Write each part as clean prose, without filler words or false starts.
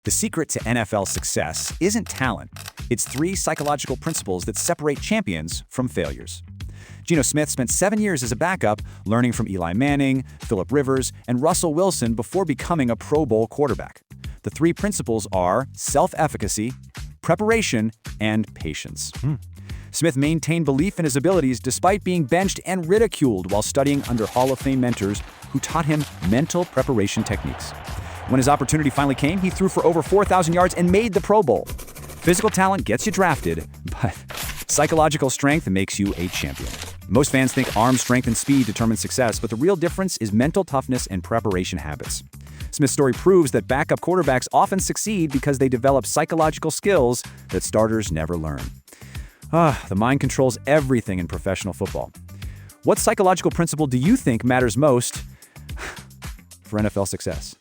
The secret to NFL success isn't talent. It's 3 psychological principles that separate champions from failures. Geno Smith spent 7 years as a backup, learning from Eli Manning, Philip Rivers, and Russell Wilson before becoming a Pro Bowl quarterback. The 3 principles are self-efficacy, preparation, and patience. Smith maintained belief in his abilities despite being benched and ridiculed while studying under Hall of Fame mentors who taught him mental preparation techniques. When his opportunity finally came, he threw for over 4,000 yards and made the Pro Bowl. Physical talent gets you drafted, but psychological strength makes you a champion. Most fans think arm strength and speed determine success, but the real difference is mental toughness and preparation habits. Smith's story proves that backup quarterbacks often succeed because they develop psychological skills that starters never learn. The mind controls everything in professional football. What psychological principle do you think matters most for NFL success?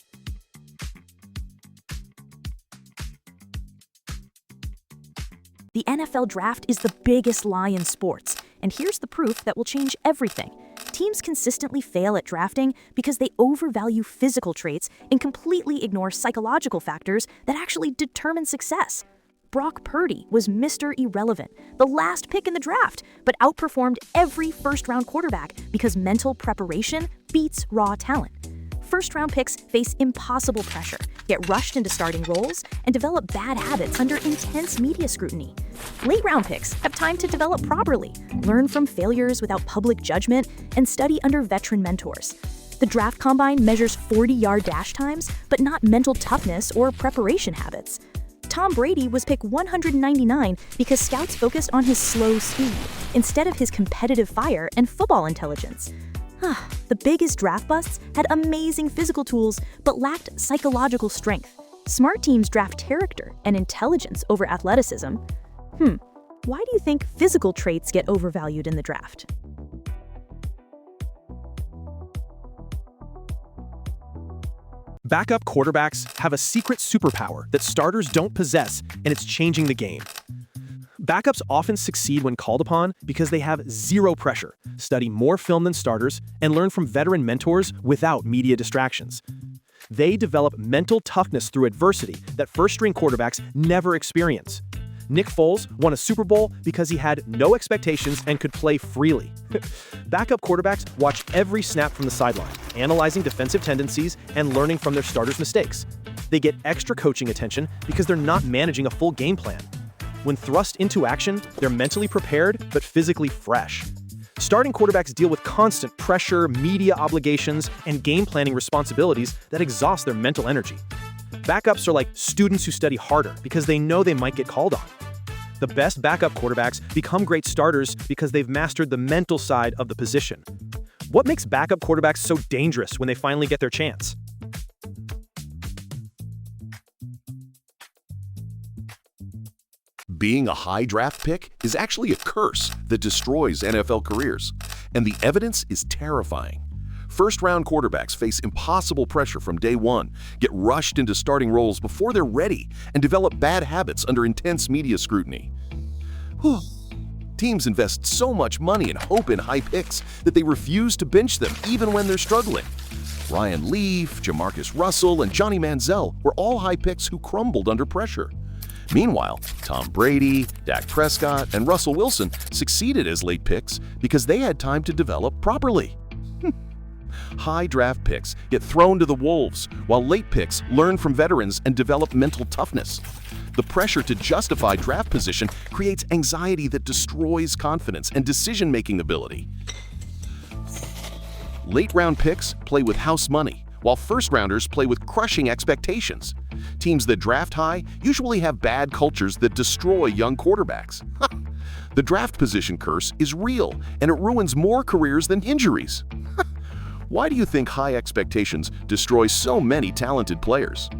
The NFL draft is the biggest lie in sports, and here's the proof that will change everything. Teams consistently fail at drafting because they overvalue physical traits and completely ignore psychological factors that actually determine success. Brock Purdy was Mr. Irrelevant, the last pick in the draft, but outperformed every first-round quarterback because mental preparation beats raw talent. First-round picks face impossible pressure, get rushed into starting roles, and develop bad habits under intense media scrutiny. Late-round picks have time to develop properly, learn from failures without public judgment, and study under veteran mentors. The draft combine measures 40-yard dash times, but not mental toughness or preparation habits. Tom Brady was picked 199 because scouts focused on his slow speed instead of his competitive fire and football intelligence. The biggest draft busts had amazing physical tools but lacked psychological strength. Smart teams draft character and intelligence over athleticism. Why do you think physical traits get overvalued in the draft? Backup quarterbacks have a secret superpower that starters don't possess, and it's changing the game. Backups often succeed when called upon because they have zero pressure, study more film than starters, and learn from veteran mentors without media distractions. They develop mental toughness through adversity that first-string quarterbacks never experience. Nick Foles won a Super Bowl because he had no expectations and could play freely. Backup quarterbacks watch every snap from the sideline, analyzing defensive tendencies and learning from their starters' mistakes. They get extra coaching attention because they're not managing a full game plan. When thrust into action, they're mentally prepared but physically fresh. Starting quarterbacks deal with constant pressure, media obligations, and game planning responsibilities that exhaust their mental energy. Backups are like students who study harder because they know they might get called on. The best backup quarterbacks become great starters because they've mastered the mental side of the position. What makes backup quarterbacks so dangerous when they finally get their chance? Being a high draft pick is actually a curse that destroys NFL careers, and the evidence is terrifying. First-round quarterbacks face impossible pressure from day one, get rushed into starting roles before they're ready, and develop bad habits under intense media scrutiny. Teams invest so much money and hope in high picks that they refuse to bench them even when they're struggling. Ryan Leaf, Jamarcus Russell, and Johnny Manziel were all high picks who crumbled under pressure. Meanwhile, Tom Brady, Dak Prescott, and Russell Wilson succeeded as late picks because they had time to develop properly. High draft picks get thrown to the wolves, while late picks learn from veterans and develop mental toughness. The pressure to justify draft position creates anxiety that destroys confidence and decision-making ability. Late-round picks play with house money, while first-rounders play with crushing expectations. Teams that draft high usually have bad cultures that destroy young quarterbacks. The draft position curse is real, and it ruins more careers than injuries. Why do you think high expectations destroy so many talented players?